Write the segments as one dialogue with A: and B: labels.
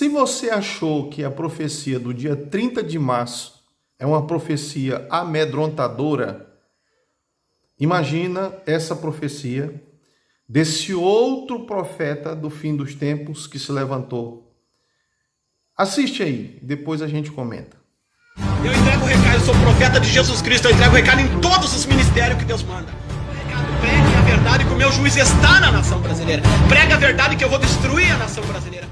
A: Se você achou que a profecia do dia 30 de março é uma profecia amedrontadora, imagina essa profecia desse outro profeta do fim dos tempos que se levantou. Assiste aí, depois a gente comenta.
B: Eu entrego o recado, eu sou profeta de Jesus Cristo, eu entrego o recado em todos os ministérios que Deus manda. O recado, pregue a verdade que o meu juiz está na nação brasileira. Prega a verdade que eu vou destruir a nação brasileira.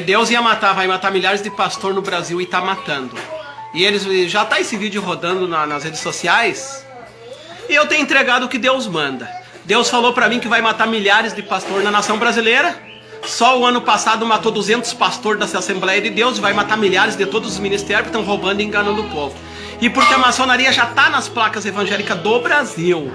B: Deus vai matar milhares de pastores no Brasil e tá matando. E eles já tá esse vídeo rodando nas redes sociais. E eu tenho entregado o que Deus manda. Deus falou pra mim que vai matar milhares de pastores na nação brasileira. Só o ano passado matou 200 pastores dessa Assembleia de Deus. Vai matar milhares de todos os ministérios que estão roubando e enganando o povo. E porque a maçonaria já tá nas placas evangélicas do Brasil.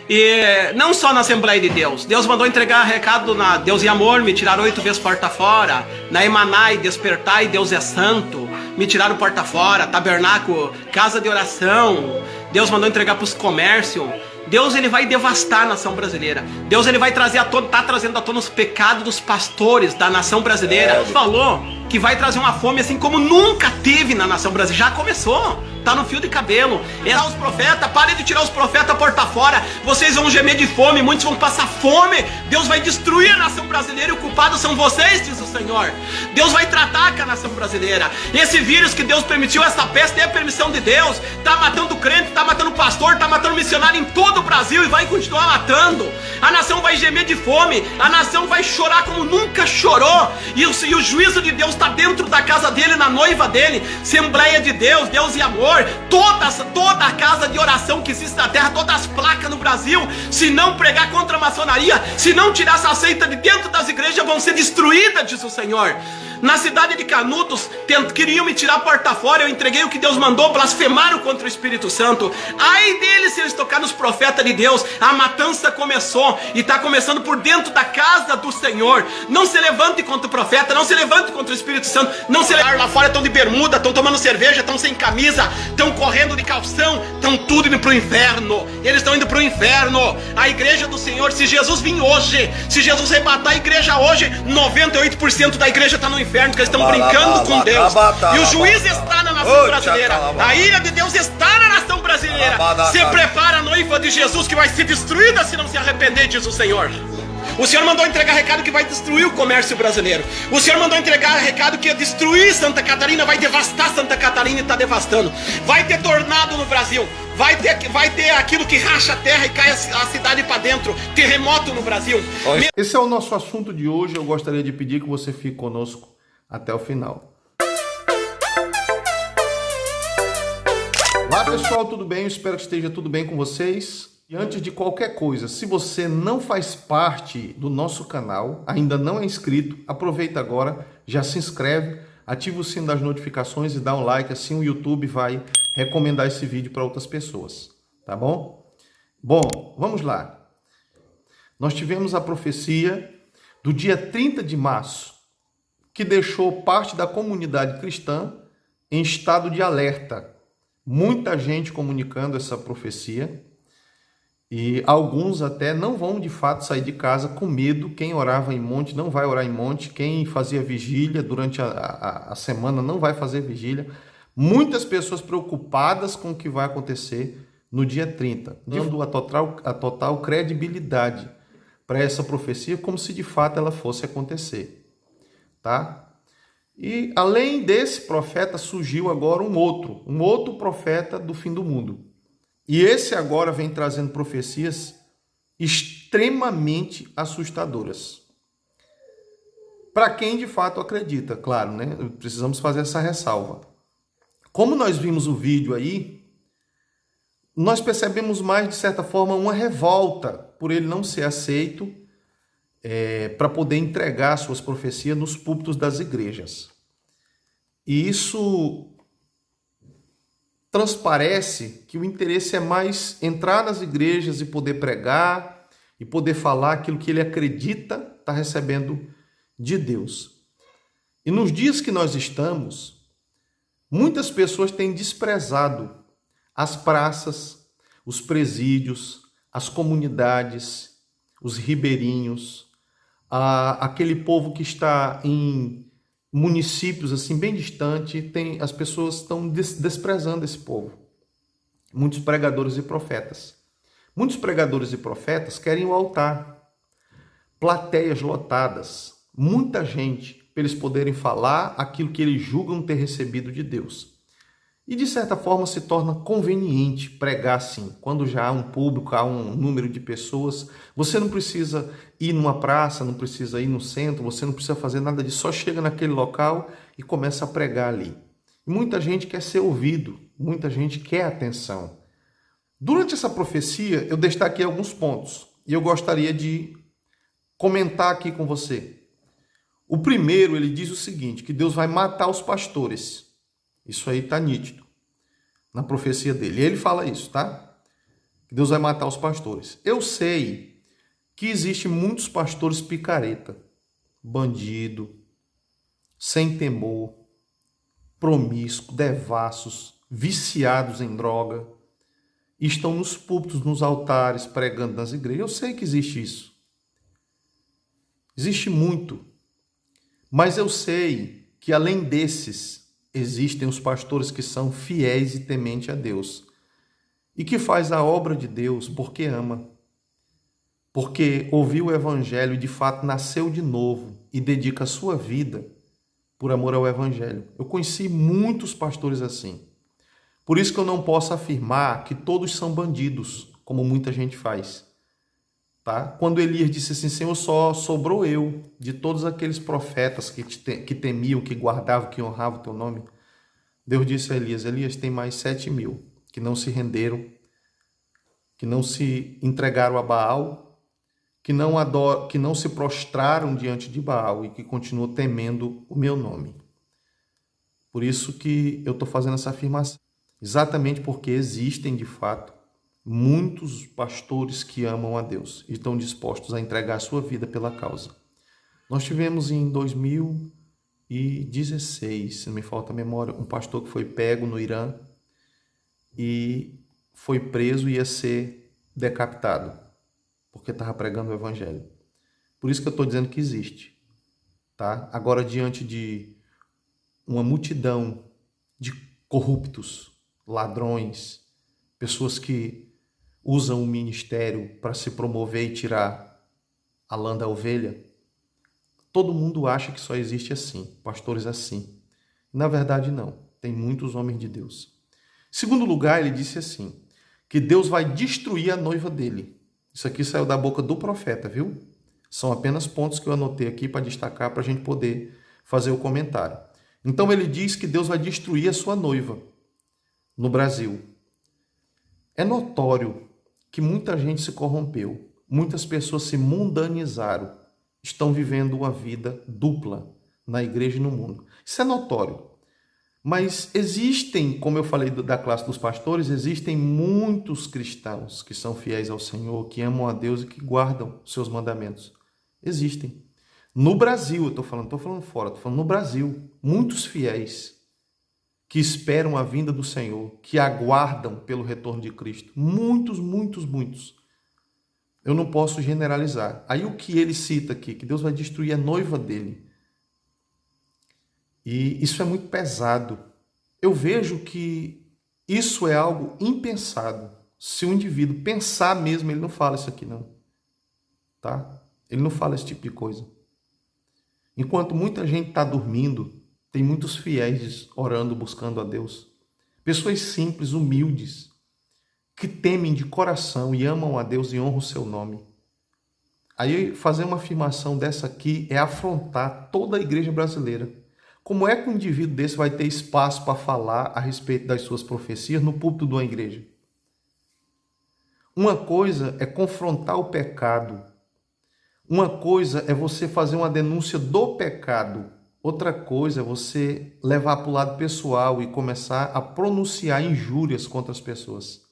B: E não só na Assembleia de Deus. Deus mandou entregar recado na Deus e Amor, me tiraram 8 vezes porta fora. Na Emanai, Despertai, Deus é Santo, me tiraram porta fora. Tabernáculo, casa de oração. Deus mandou entregar para os comércios. Deus, ele vai devastar a nação brasileira. Deus, ele vai trazer tá trazendo à tona os pecados dos pastores da nação brasileira. Falou que vai trazer uma fome assim como nunca teve na nação brasileira. Já começou. Tá no fio de cabelo. Tirar os profetas, parem de tirar os profetas porta fora. Vocês vão gemer de fome, muitos vão passar fome. Deus vai destruir a nação brasileira e o culpado são vocês, diz o Senhor. Deus vai tratar com a nação brasileira. Esse vírus que Deus permitiu, essa peste, é a permissão de Deus. Tá matando crente, tá matando pastor, tá matando missionário em todo o Brasil e vai continuar matando. A nação vai gemer de fome, a nação vai chorar como nunca chorou. E o juízo de Deus tá dentro da casa dele, na noiva dele. Assembleia de Deus, Deus e Amor. Toda a casa de oração que existe na terra, todas as placas no Brasil, se não pregar contra a maçonaria, se não tirar essa seita de dentro das igrejas, vão ser destruídas, diz o Senhor. Na cidade de Canudos, queriam me tirar a porta fora, eu entreguei o que Deus mandou, blasfemaram contra o Espírito Santo. Ai deles se eles tocarem nos profetas de Deus. A matança começou e está começando por dentro da casa do Senhor. Não se levante contra o profeta, não se levante contra o Espírito Santo, não se levante. Lá fora estão de bermuda, estão tomando cerveja, estão sem camisa, estão correndo de calção, estão tudo indo para o inferno. Eles estão indo para o inferno. A igreja do Senhor, se Jesus vir hoje, se Jesus arrebatar a igreja hoje, 98% da igreja está no inferno, porque eles estão brincando com Deus. E o juiz está na nação brasileira. A ira de Deus está na nação brasileira. Se prepara a noiva de Jesus que vai ser destruída se não se arrepender, diz o Senhor. O Senhor mandou entregar recado que vai destruir o comércio brasileiro. O Senhor mandou entregar recado que ia destruir Santa Catarina, vai devastar Santa Catarina e está devastando. Vai ter tornado no Brasil. Vai ter aquilo que racha a terra e cai a cidade para dentro. Terremoto no Brasil.
A: Esse é o nosso assunto de hoje. Eu gostaria de pedir que você fique conosco até o final. Olá pessoal, tudo bem? Eu espero que esteja tudo bem com vocês. E antes de qualquer coisa, se você não faz parte do nosso canal, ainda não é inscrito, aproveita agora, já se inscreve, ativa o sino das notificações e dá um like, assim o YouTube vai recomendar esse vídeo para outras pessoas, tá bom? Bom, vamos lá. Nós tivemos a profecia do dia 30 de março, que deixou parte da comunidade cristã em estado de alerta. Muita gente comunicando essa profecia. E alguns até não vão de fato sair de casa com medo. Quem orava em monte não vai orar em monte. Quem fazia vigília durante a semana não vai fazer vigília. Muitas pessoas preocupadas com o que vai acontecer no dia 30, dando a total credibilidade para essa profecia como se de fato ela fosse acontecer. Tá? E além desse profeta surgiu agora um outro profeta do fim do mundo. E esse agora vem trazendo profecias extremamente assustadoras. Para quem de fato acredita, claro, né? Precisamos fazer essa ressalva. Como nós vimos o vídeo aí, nós percebemos mais, de certa forma, uma revolta por ele não ser aceito para poder entregar suas profecias nos púlpitos das igrejas. E isso transparece que o interesse é mais entrar nas igrejas e poder pregar e poder falar aquilo que ele acredita está recebendo de Deus. E nos dias que nós estamos, muitas pessoas têm desprezado as praças, os presídios, as comunidades, os ribeirinhos, aquele povo que está em municípios assim bem distantes, as pessoas estão desprezando esse povo. Muitos pregadores e profetas. Muitos pregadores e profetas querem o altar, plateias lotadas, muita gente, para eles poderem falar aquilo que eles julgam ter recebido de Deus. E de certa forma se torna conveniente pregar assim, quando já há um público, há um número de pessoas. Você não precisa ir numa praça, não precisa ir no centro, você não precisa fazer nada disso, só chega naquele local e começa a pregar ali. E muita gente quer ser ouvido, muita gente quer atenção. Durante essa profecia, eu destaquei alguns pontos e eu gostaria de comentar aqui com você. O primeiro, ele diz o seguinte, que Deus vai matar os pastores. Isso aí está nítido na profecia dele. E ele fala isso, tá? Que Deus vai matar os pastores. Eu sei que existem muitos pastores picareta, bandido, sem temor, promíscuo, devassos, viciados em droga, estão nos púlpitos, nos altares, pregando nas igrejas. Eu sei que existe isso. Existe muito. Mas eu sei que além desses, existem os pastores que são fiéis e tementes a Deus. E que faz a obra de Deus porque ama. Porque ouviu o Evangelho e de fato nasceu de novo e dedica a sua vida por amor ao Evangelho. Eu conheci muitos pastores assim. Por isso que eu não posso afirmar que todos são bandidos, como muita gente faz. Tá? Quando Elias disse assim, Senhor, só sobrou eu, de todos aqueles profetas que temiam, que guardavam, que honravam o teu nome, Deus disse a Elias, Elias, tem mais 7.000 que não se renderam, que não se entregaram a Baal, que não se prostraram diante de Baal e que continuam temendo o meu nome. Por isso que eu estou fazendo essa afirmação. Exatamente porque existem, de fato, muitos pastores que amam a Deus e estão dispostos a entregar a sua vida pela causa. Nós tivemos em 2016, se não me falta a memória, um pastor que foi pego no Irã e foi preso e ia ser decapitado, porque estava pregando o Evangelho. Por isso que eu estou dizendo que existe. Tá? Agora, diante de uma multidão de corruptos, ladrões, pessoas que usam o ministério para se promover e tirar a lã da ovelha, todo mundo acha que só existe assim, pastores assim. Na verdade, não. Tem muitos homens de Deus. Em segundo lugar, ele disse assim, que Deus vai destruir a noiva dele. Isso aqui saiu da boca do profeta, viu? São apenas pontos que eu anotei aqui para destacar, para a gente poder fazer o comentário. Então, ele diz que Deus vai destruir a sua noiva no Brasil. É notório que muita gente se corrompeu, muitas pessoas se mundanizaram, estão vivendo uma vida dupla na igreja e no mundo. Isso é notório. Mas existem, como eu falei da classe dos pastores, existem muitos cristãos que são fiéis ao Senhor, que amam a Deus e que guardam seus mandamentos. Existem. No Brasil, eu estou falando fora, estou falando no Brasil, muitos fiéis que esperam a vinda do Senhor, que aguardam pelo retorno de Cristo. Muitos, muitos, muitos. Eu não posso generalizar. Aí o que ele cita aqui, que Deus vai destruir a noiva dele. E isso é muito pesado. Eu vejo que isso é algo impensado. Se o indivíduo pensar mesmo, ele não fala isso aqui não. Tá? Ele não fala esse tipo de coisa. Enquanto muita gente está dormindo, tem muitos fiéis orando, buscando a Deus. Pessoas simples, humildes, que temem de coração e amam a Deus e honram o seu nome. Aí fazer uma afirmação dessa aqui é afrontar toda a igreja brasileira. Como é que um indivíduo desse vai ter espaço para falar a respeito das suas profecias no púlpito de uma igreja? Uma coisa é confrontar o pecado. Uma coisa é você fazer uma denúncia do pecado. Outra coisa é você levar para o lado pessoal e começar a pronunciar injúrias contra as pessoas.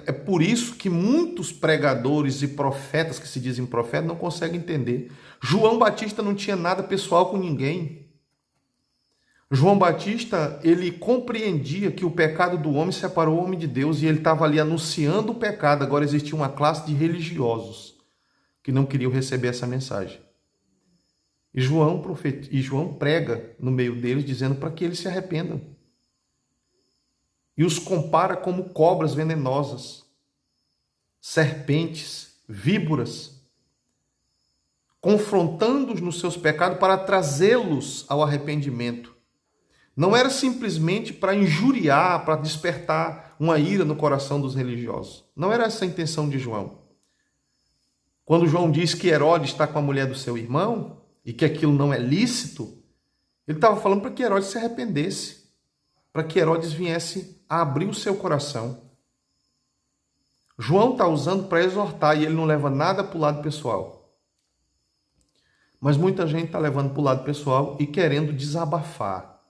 A: É por isso que muitos pregadores e profetas que se dizem profetas não conseguem entender. João Batista não tinha nada pessoal com ninguém. João Batista, ele compreendia que o pecado do homem separou o homem de Deus e ele estava ali anunciando o pecado. Agora existia uma classe de religiosos que não queriam receber essa mensagem. E João prega no meio deles, dizendo para que eles se arrependam. E os compara como cobras venenosas, serpentes, víboras, confrontando-os nos seus pecados para trazê-los ao arrependimento. Não era simplesmente para injuriar, para despertar uma ira no coração dos religiosos. Não era essa a intenção de João. Quando João diz que Herodes está com a mulher do seu irmão e que aquilo não é lícito, ele estava falando para que Herodes se arrependesse, para que Herodes viesse a abrir o seu coração. João está usando para exortar e ele não leva nada para o lado pessoal. Mas muita gente está levando para o lado pessoal e querendo desabafar,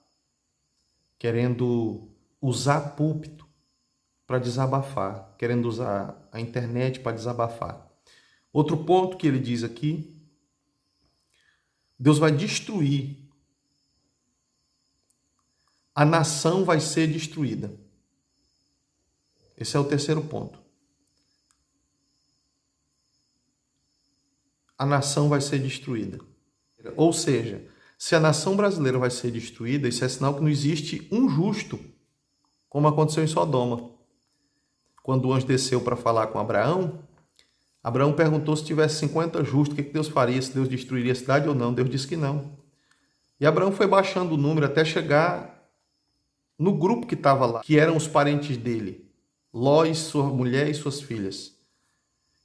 A: querendo usar púlpito para desabafar, querendo usar a internet para desabafar. Outro ponto que ele diz aqui, Deus vai destruir. A nação vai ser destruída. Esse é o terceiro ponto. A nação vai ser destruída. Ou seja, se a nação brasileira vai ser destruída, isso é sinal que não existe um justo, como aconteceu em Sodoma. Quando o anjo desceu para falar com Abraão, Abraão perguntou se tivesse 50 justos, o que Deus faria, se Deus destruiria a cidade ou não. Deus disse que não. E Abraão foi baixando o número até chegar no grupo que estava lá, que eram os parentes dele, Ló e sua mulher e suas filhas.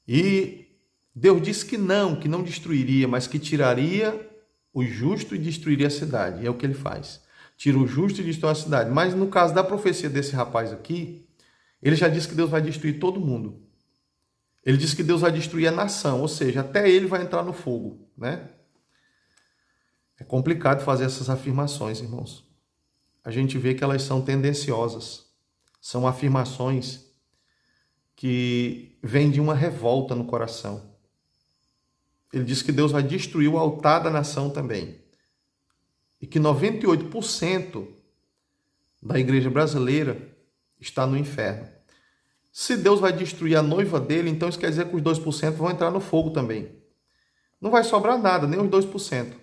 A: E Deus disse que não destruiria, mas que tiraria o justo e destruiria a cidade. E é o que ele faz. Tira o justo e destrói a cidade. Mas no caso da profecia desse rapaz aqui, ele já disse que Deus vai destruir todo mundo. Ele disse que Deus vai destruir a nação, ou seja, até ele vai entrar no fogo, né? É complicado fazer essas afirmações, irmãos. A gente vê que elas são tendenciosas. São afirmações que vêm de uma revolta no coração. Ele diz que Deus vai destruir o altar da nação também. E que 98% da igreja brasileira está no inferno. Se Deus vai destruir a noiva dele, então isso quer dizer que os 2% vão entrar no fogo também. Não vai sobrar nada, nem os 2%.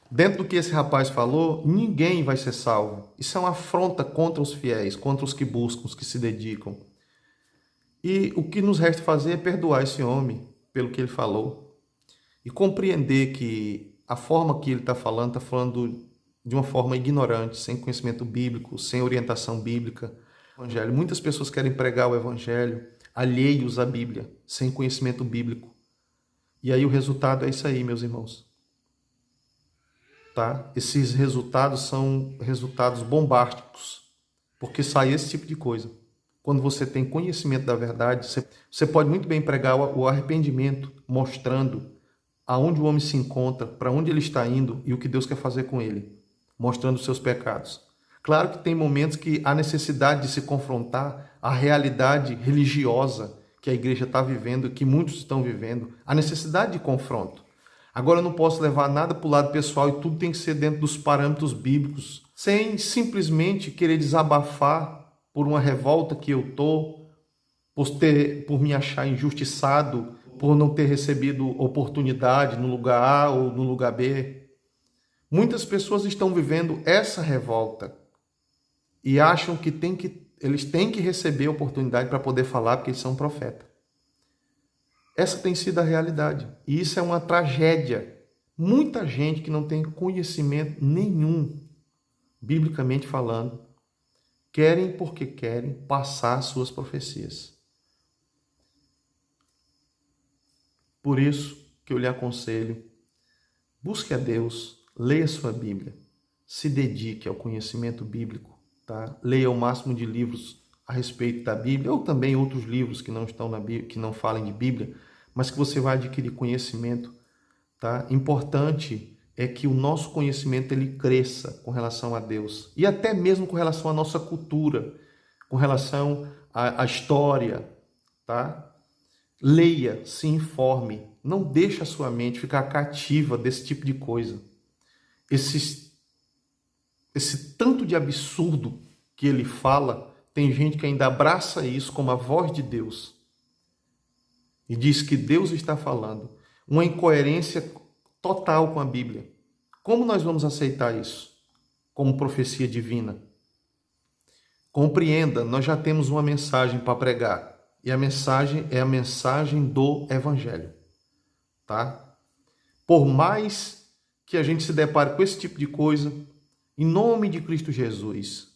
A: Dentro do que esse rapaz falou, ninguém vai ser salvo. Isso é uma afronta contra os fiéis, contra os que buscam, os que se dedicam. E o que nos resta fazer é perdoar esse homem pelo que ele falou. E compreender que a forma que ele está falando de uma forma ignorante, sem conhecimento bíblico, sem orientação bíblica. Evangelho. Muitas pessoas querem pregar o evangelho alheios à Bíblia, sem conhecimento bíblico. E aí o resultado é isso aí, meus irmãos. Tá? Esses resultados são resultados bombásticos, porque sai esse tipo de coisa. Quando você tem conhecimento da verdade, você pode muito bem pregar o arrependimento, mostrando aonde o homem se encontra, para onde ele está indo e o que Deus quer fazer com ele, mostrando os seus pecados. Claro que tem momentos que há necessidade de se confrontar a realidade religiosa que a igreja está vivendo, que muitos estão vivendo, a necessidade de confronto. Agora eu não posso levar nada para o lado pessoal e tudo tem que ser dentro dos parâmetros bíblicos, sem simplesmente querer desabafar por uma revolta que eu estou, por me achar injustiçado, por não ter recebido oportunidade no lugar A ou no lugar B. Muitas pessoas estão vivendo essa revolta e acham que eles têm que receber oportunidade para poder falar porque eles são profeta. Essa tem sido a realidade. E isso é uma tragédia. Muita gente que não tem conhecimento nenhum, biblicamente falando, querem porque querem passar suas profecias. Por isso que eu lhe aconselho, busque a Deus, leia sua Bíblia, se dedique ao conhecimento bíblico, tá? Leia o máximo de livros a respeito da Bíblia, ou também outros livros que não estão na Bíblia, que não falem de Bíblia, mas que você vai adquirir conhecimento, tá? Importante é que o nosso conhecimento ele cresça com relação a Deus e até mesmo com relação à nossa cultura, com relação à história, tá? Leia, se informe, não deixe a sua mente ficar cativa desse tipo de coisa. Esse tanto de absurdo que ele fala, tem gente que ainda abraça isso como a voz de Deus. E diz que Deus está falando. Uma incoerência total com a Bíblia. Como nós vamos aceitar isso como profecia divina? Compreenda, nós já temos uma mensagem para pregar. E a mensagem é a mensagem do Evangelho. Tá? Por mais que a gente se depare com esse tipo de coisa, em nome de Cristo Jesus,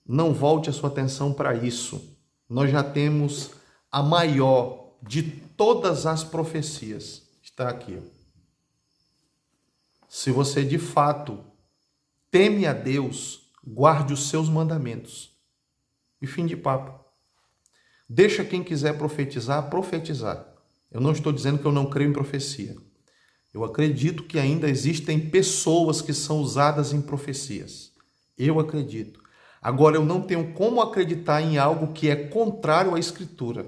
A: não volte a sua atenção para isso. Nós já temos a maior de todas as profecias. Está aqui. Se você de fato teme a Deus, guarde os seus mandamentos. E fim de papo. Deixa quem quiser profetizar, profetizar. Eu não estou dizendo que eu não creio em profecia. Eu acredito que ainda existem pessoas que são usadas em profecias. Eu acredito. Agora, eu não tenho como acreditar em algo que é contrário à Escritura,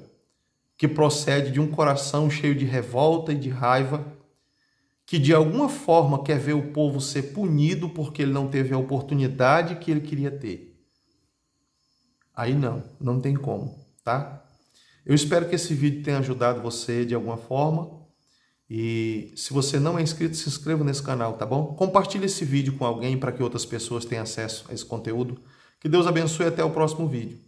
A: que procede de um coração cheio de revolta e de raiva, que de alguma forma quer ver o povo ser punido porque ele não teve a oportunidade que ele queria ter. Aí não tem como, tá? Eu espero que esse vídeo tenha ajudado você de alguma forma. E se você não é inscrito, se inscreva nesse canal, tá bom? Compartilhe esse vídeo com alguém para que outras pessoas tenham acesso a esse conteúdo. Que Deus abençoe e até o próximo vídeo.